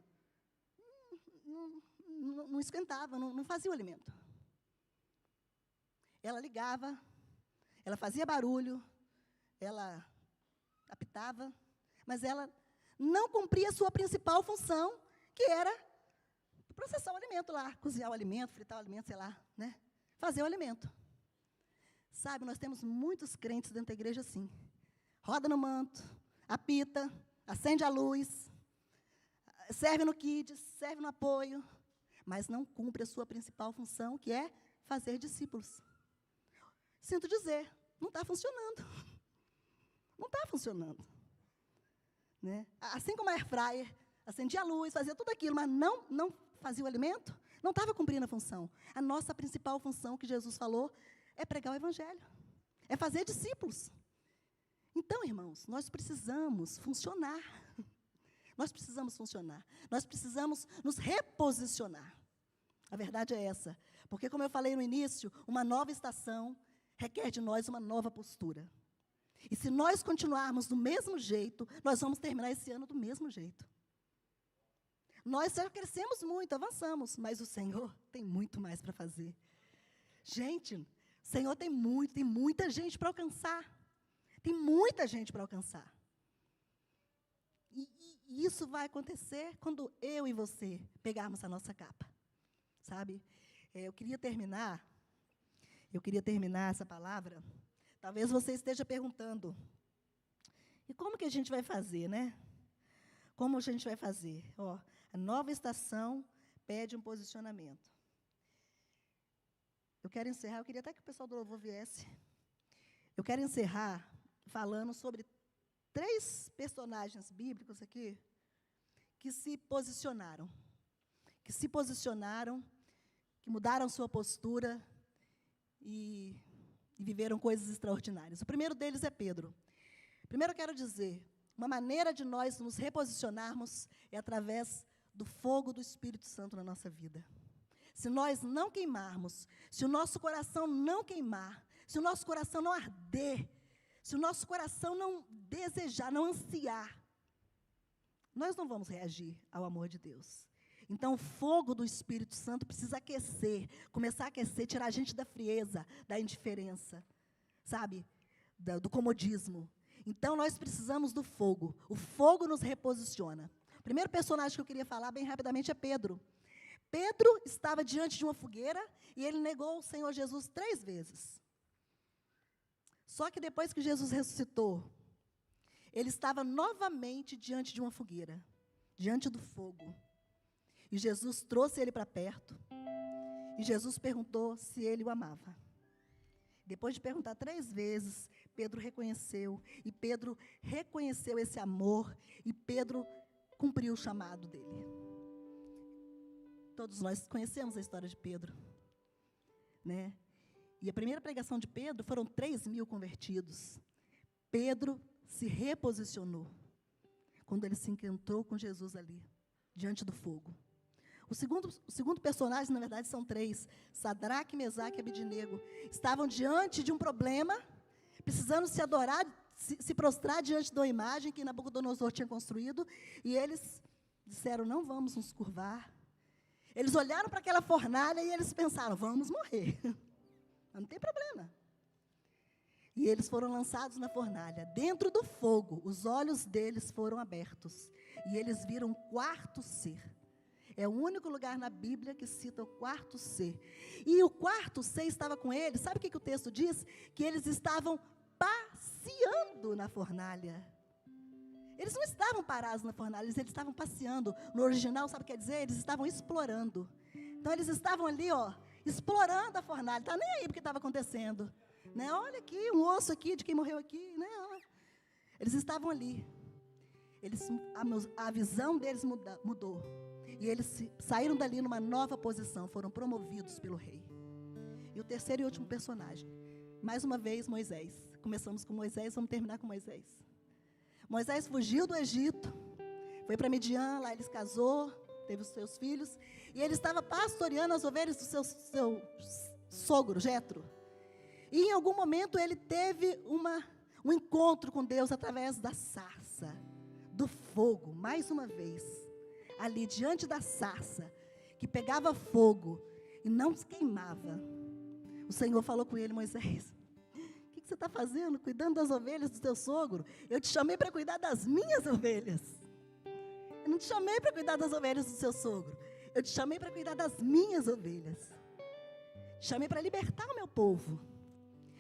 não esquentava, não fazia o alimento. Ela ligava, ela fazia barulho, ela apitava, mas ela não cumpria a sua principal função, que era processar o alimento lá, cozinhar o alimento, fritar o alimento, sei lá, né? Fazer o alimento. Sabe, nós temos muitos crentes dentro da igreja assim. Roda no manto, apita, acende a luz, serve no kids, serve no apoio, mas não cumpre a sua principal função, que é fazer discípulos. Sinto dizer, não está funcionando. Não está funcionando. Né? Assim como a airfryer, acendia a luz, fazia tudo aquilo, mas não fazia o alimento, não estava cumprindo a função. A nossa principal função, que Jesus falou, é pregar o evangelho. É fazer discípulos. Então, irmãos, nós precisamos funcionar. Nós precisamos funcionar. Nós precisamos nos reposicionar. A verdade é essa. Porque, como eu falei no início, uma nova estação requer de nós uma nova postura. E se nós continuarmos do mesmo jeito, nós vamos terminar esse ano do mesmo jeito. Nós já crescemos muito, avançamos, mas o Senhor tem muito mais para fazer. Gente, o Senhor tem muita gente para alcançar. Tem muita gente para alcançar. E isso vai acontecer quando eu e você pegarmos a nossa capa. Sabe? Eu queria terminar essa palavra. Talvez você esteja perguntando, e como que a gente vai fazer, né? Como a gente vai fazer? Ó, a nova estação pede um posicionamento. Eu quero encerrar, eu queria até que o pessoal do louvor viesse. Eu quero encerrar falando sobre 3 personagens bíblicos aqui que se posicionaram. Que mudaram sua postura e viveram coisas extraordinárias. O primeiro deles é Pedro. Primeiro eu quero dizer, uma maneira de nós nos reposicionarmos é através do fogo do Espírito Santo na nossa vida. Se nós não queimarmos, se o nosso coração não queimar, se o nosso coração não arder, se o nosso coração não desejar, não ansiar, nós não vamos reagir ao amor de Deus. Então, o fogo do Espírito Santo precisa aquecer, começar a aquecer, tirar a gente da frieza, da indiferença, sabe? Do comodismo. Então, nós precisamos do fogo. O fogo nos reposiciona. O primeiro personagem que eu queria falar, bem rapidamente, é Pedro. Pedro estava diante de uma fogueira e ele negou o Senhor Jesus 3 vezes. Só que depois que Jesus ressuscitou, ele estava novamente diante de uma fogueira, diante do fogo. E Jesus trouxe ele para perto. E Jesus perguntou se ele o amava. Depois de perguntar 3 vezes, Pedro reconheceu. E Pedro reconheceu esse amor. E Pedro cumpriu o chamado dele. Todos nós conhecemos a história de Pedro. Né? E a primeira pregação de Pedro foram 3.000 convertidos. Pedro se reposicionou quando ele se encontrou com Jesus ali, diante do fogo. O segundo personagem, na verdade, são 3. Sadraque, Mesaque e Abednego. Estavam diante de um problema, precisando se adorar, se prostrar diante de uma imagem que Nabucodonosor tinha construído, e eles disseram, não vamos nos curvar. Eles olharam para aquela fornalha e eles pensaram, vamos morrer. Mas não tem problema. E eles foram lançados na fornalha. Dentro do fogo, os olhos deles foram abertos. E eles viram um 4º ser. É o único lugar na Bíblia que cita o 4º ser. E o 4º ser estava com eles. Sabe o que o texto diz? Que eles estavam passeando na fornalha. Eles não estavam parados na fornalha, eles estavam passeando. No original, sabe o que quer dizer? Eles estavam explorando. Então, eles estavam ali, ó, explorando a fornalha. Não estava nem aí para o que estava acontecendo. Né? Olha aqui, um osso aqui de quem morreu aqui. Né? Eles estavam ali. A visão deles mudou. E eles saíram dali numa nova posição, foram promovidos pelo rei. E o terceiro e último personagem, mais uma vez, Moisés. Começamos com Moisés, vamos terminar com Moisés. Moisés fugiu do Egito, foi para Midian, lá ele se casou, teve os seus filhos, e ele estava pastoreando as ovelhas do seu sogro, Jetro. E em algum momento ele teve um encontro com Deus através da sarça, do fogo, mais uma vez. Ali diante da sarça, que pegava fogo e não se queimava. O Senhor falou com ele, Moisés, o que você está fazendo? Cuidando das ovelhas do teu sogro? Eu te chamei para cuidar das minhas ovelhas. Eu não te chamei para cuidar das ovelhas do seu sogro. Eu te chamei para cuidar das minhas ovelhas. Te chamei para libertar o meu povo.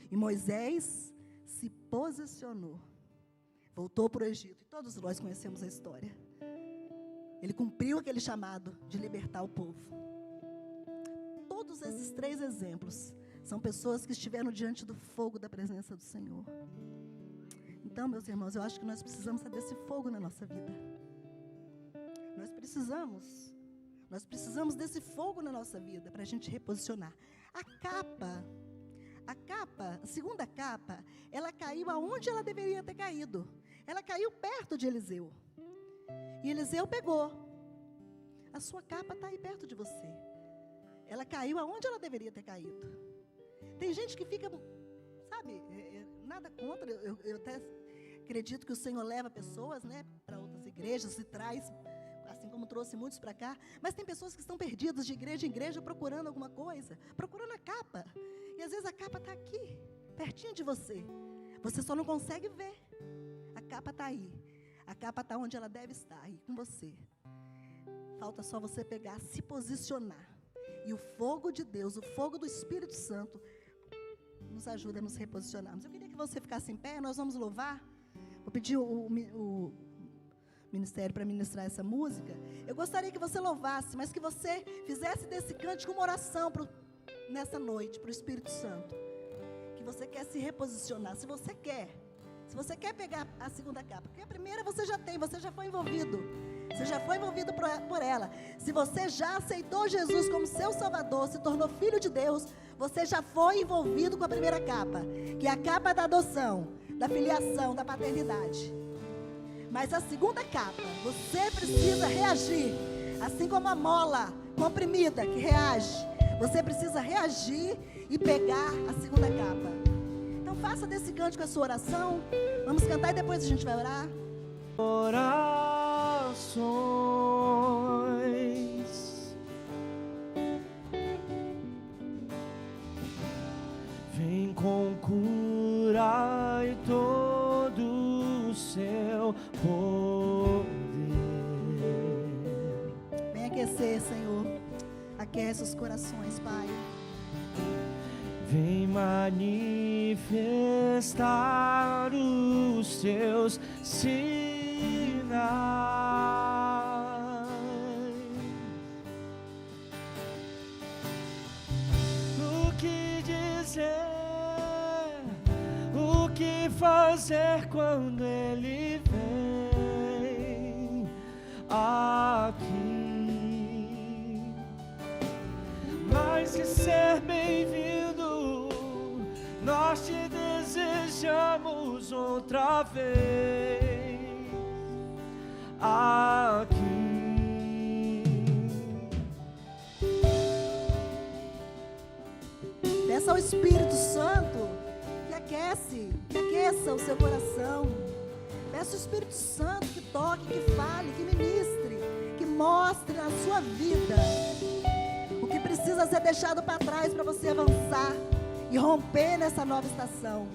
E Moisés se posicionou. Voltou para o Egito. E todos nós conhecemos a história. Ele cumpriu aquele chamado de libertar o povo. todos esses 3 exemplos são pessoas que estiveram diante do fogo da presença do Senhor. Então, meus irmãos, eu acho que nós precisamos desse fogo na nossa vida. Nós precisamos desse fogo na nossa vida para a gente reposicionar. A segunda capa, ela caiu aonde ela deveria ter caído. Ela caiu perto de Eliseu. E Eliseu pegou. A sua capa está aí perto de você. Ela caiu aonde ela deveria ter caído. Tem gente que fica, sabe, nada contra, eu até acredito que o Senhor leva pessoas, né, para outras igrejas e traz, assim como trouxe muitos para cá, mas tem pessoas que estão perdidas de igreja em igreja procurando alguma coisa, procurando a capa, e às vezes a capa está aqui, pertinho de você, você só não consegue ver, a capa está aí, a capa está onde ela deve estar, aí com você, falta só você pegar, se posicionar, e o fogo de Deus, o fogo do Espírito Santo, nos ajuda a nos reposicionarmos. Eu queria que você ficasse em pé, nós vamos louvar. Vou pedir o ministério para ministrar essa música. Eu gostaria que você louvasse, mas que você fizesse desse cântico uma oração nessa noite, para o Espírito Santo. Que você quer se reposicionar, se você quer pegar a segunda capa, porque a primeira você já tem, você já foi envolvido. Você já foi envolvido por ela. Se você já aceitou Jesus como seu Salvador, se tornou filho de Deus, você já foi envolvido com a primeira capa, que é a capa da adoção, da filiação, da paternidade. Mas a segunda capa, você precisa reagir, assim como a mola comprimida que reage. Você precisa reagir e pegar a segunda capa. Então faça desse cântico a sua oração. Vamos cantar e depois a gente vai orar. Vem com cura e todo o seu poder. Vem aquecer, Senhor. Aquece os corações, Pai. Vem manifestar os seus sinais. O que dizer, o que fazer quando Ele vem aqui? Mais que ser bem-vindo, nós te desejamos outra vez aqui. Peça ao Espírito Santo que aqueça o seu coração. Peça ao Espírito Santo que toque, que fale, que ministre, que mostre na sua vida o que precisa ser deixado para trás para você avançar e romper nessa nova estação.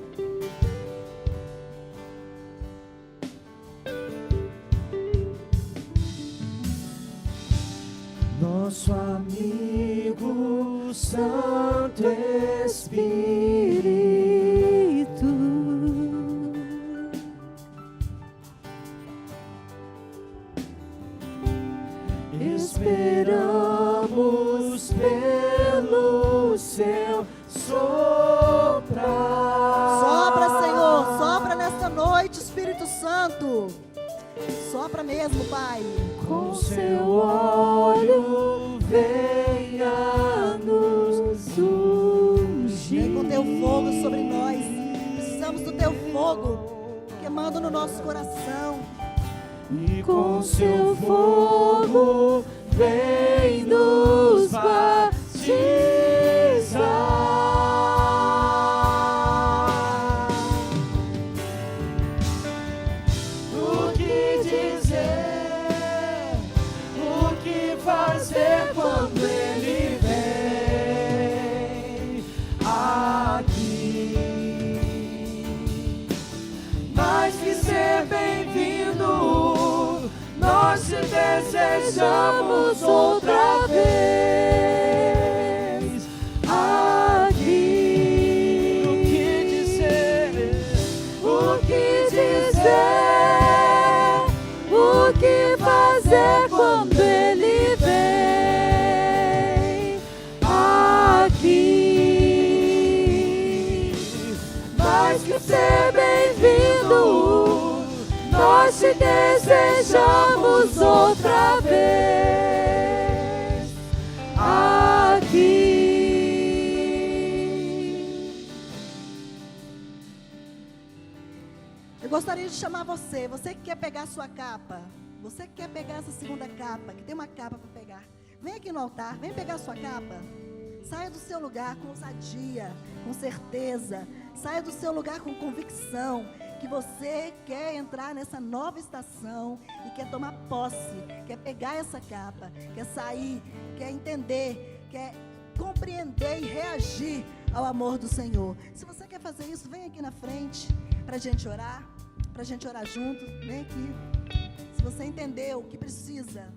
Nosso amigo Santo Espírito, esperamos pelo seu soprar. Sopra, Senhor, sopra nesta noite, Espírito Santo. Sopra mesmo, Pai. Com seu óleo venha nos ungir. Vem com teu fogo sobre nós. Precisamos do teu fogo queimando no nosso coração. E com seu fogo vem nos batizar. O que dizer, o que fazer quando Ele vem aqui? Mais que ser bem-vindo, nós te desejamos outra vez aqui. O que dizer, o que dizer, o que fazer quando Ele vem aqui? te desejamos outra vez aqui. Eu gostaria de chamar você que quer pegar a sua capa, você que quer pegar essa segunda capa, que tem uma capa para pegar, vem aqui no altar, vem pegar a sua capa. Saia do seu lugar com ousadia, com certeza. Saia do seu lugar com convicção que você quer entrar nessa nova estação e quer tomar posse, quer pegar essa capa, quer sair, quer entender, quer compreender e reagir ao amor do Senhor. Se você quer fazer isso, vem aqui na frente para a gente orar junto. Vem aqui. Se você entendeu que precisa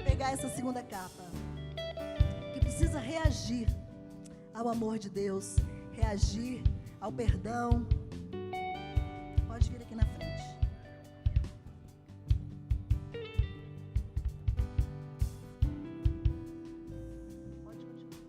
pegar essa segunda capa, que precisa reagir ao amor de Deus, reagir ao perdão, pode vir aqui na frente. Pode continuar.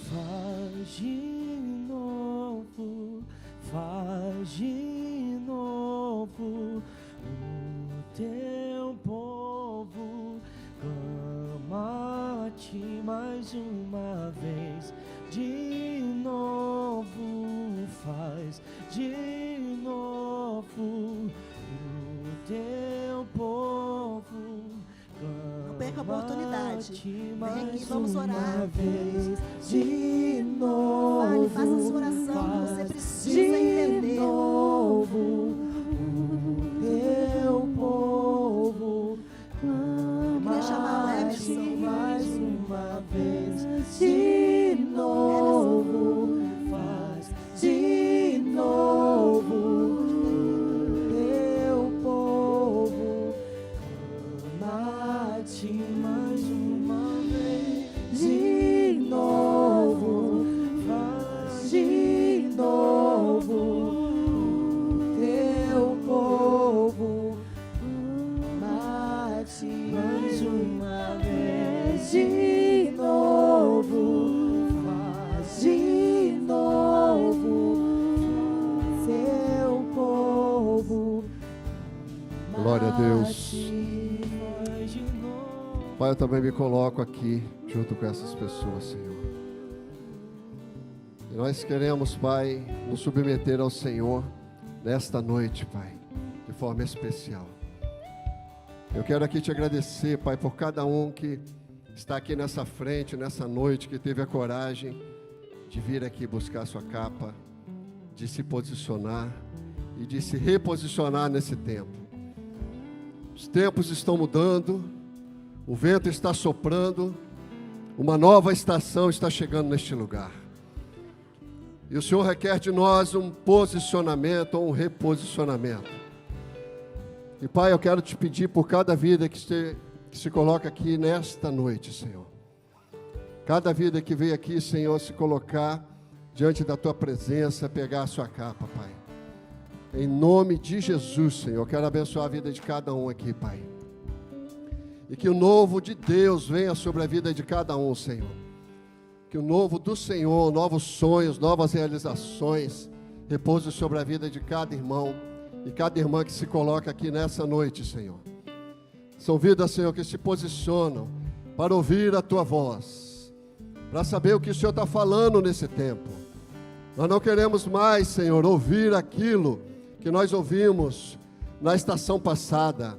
Faz de novo, faz de novo. O teu povo clama a ti mais uma vez. De novo, faz de novo. O teu povo clama. Não perca a oportunidade. Vem aqui, Mais vamos orar. uma vez. De novo, Fale, faça a sua oração que você precisa entender. de novo, o teu povo queria chamar o clama a Everson. ti mais uma vez. De novo, faz de novo, o teu povo clama a ti mais uma vez. De novo, faz de novo, o teu povo clama a ti mais uma vez. De novo, faz de novo, teu povo. Glória a Deus. Faz de novo. Pai, eu também me coloco aqui junto com essas pessoas, Senhor. E nós queremos, Pai, nos submeter ao Senhor nesta noite, Pai, de forma especial. Eu quero aqui te agradecer, Pai, por cada um que está aqui nessa frente, nessa noite, que teve a coragem de vir aqui buscar a sua capa, de se posicionar e de se reposicionar nesse tempo. Os tempos estão mudando, o vento está soprando, uma nova estação está chegando neste lugar. E o Senhor requer de nós um posicionamento ou um reposicionamento. E Pai, eu quero te pedir por cada vida que se coloca aqui nesta noite, Senhor. Cada vida que veio aqui, Senhor, se colocar diante da Tua presença, pegar a sua capa, Pai. Em nome de Jesus, Senhor, eu quero abençoar a vida de cada um aqui, Pai. E que o novo de Deus venha sobre a vida de cada um, Senhor. Que o novo do Senhor, novos sonhos, novas realizações, repouse sobre a vida de cada irmão e cada irmã que se coloca aqui nessa noite, Senhor. São vidas, Senhor, que se posicionam para ouvir a Tua voz, para saber o que o Senhor está falando nesse tempo. Nós não queremos mais, Senhor, ouvir aquilo que nós ouvimos na estação passada.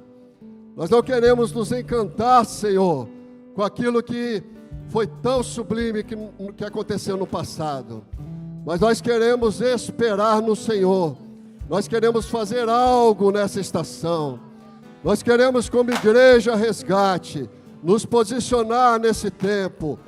Nós não queremos nos encantar, Senhor, com aquilo que foi tão sublime que aconteceu no passado. Mas nós queremos esperar no Senhor. Nós queremos fazer algo nessa estação. Nós queremos, como igreja Resgate, nos posicionar nesse tempo,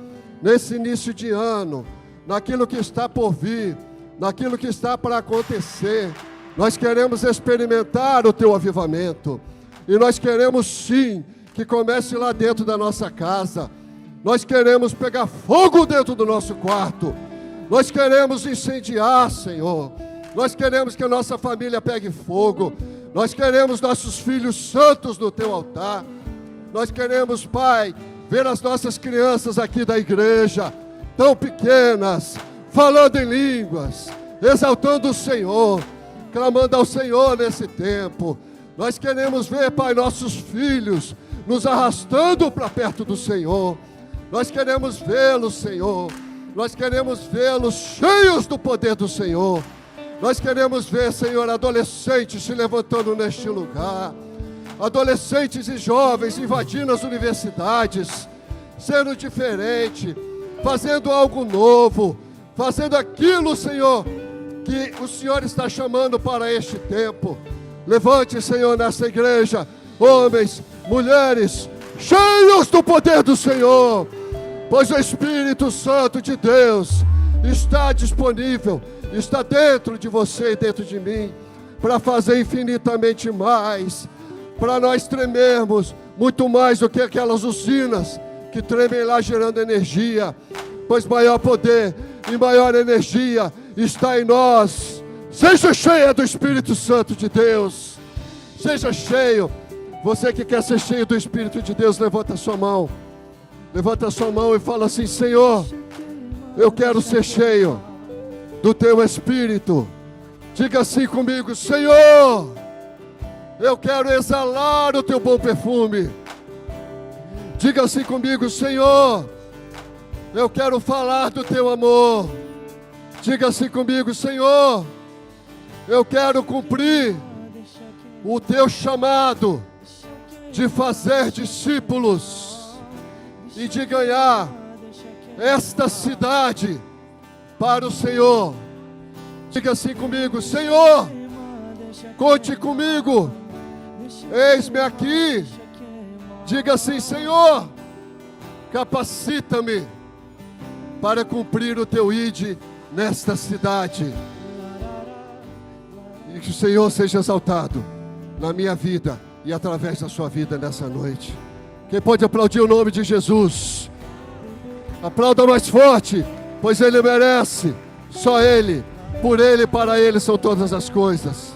nesse início de ano, naquilo que está por vir, naquilo que está para acontecer. Nós queremos experimentar o Teu avivamento. E nós queremos sim que comece lá dentro da nossa casa. Nós queremos pegar fogo dentro do nosso quarto. Nós queremos incendiar, Senhor. Nós queremos que a nossa família pegue fogo. Nós queremos nossos filhos santos no Teu altar. Nós queremos, Pai, ver as nossas crianças aqui da igreja, tão pequenas, falando em línguas, exaltando o Senhor, clamando ao Senhor nesse tempo. Nós queremos ver, Pai, nossos filhos nos arrastando para perto do Senhor. Nós queremos vê-los, Senhor. Nós queremos vê-los cheios do poder do Senhor. Nós queremos ver, Senhor, adolescentes se levantando neste lugar. Adolescentes e jovens invadindo as universidades, sendo diferente, fazendo algo novo, fazendo aquilo, Senhor, que o Senhor está chamando para este tempo. Levante, Senhor, nessa igreja, homens, mulheres, cheios do poder do Senhor, pois o Espírito Santo de Deus está disponível, está dentro de você e dentro de mim, para fazer infinitamente mais, para nós tremermos muito mais do que aquelas usinas que tremem lá gerando energia, pois maior poder e maior energia está em nós. Seja cheia do Espírito Santo de Deus, seja cheio. Você que quer ser cheio do Espírito de Deus, levanta a sua mão e fala assim: Senhor, eu quero ser cheio do Teu Espírito. Diga assim comigo: Senhor, eu quero exalar o Teu bom perfume. Diga assim comigo: Senhor, eu quero falar do Teu amor. Diga assim comigo: Senhor, eu quero cumprir o Teu chamado de fazer discípulos e de ganhar esta cidade para o Senhor. Diga assim comigo: Senhor, conte comigo, eis-me aqui. Diga assim: Senhor, capacita-me para cumprir o Teu ID nesta cidade. E que o Senhor seja exaltado na minha vida e através da sua vida nessa noite. Quem pode aplaudir o nome de Jesus? Aplauda mais forte, pois Ele merece. Só Ele, por Ele e para Ele são todas as coisas.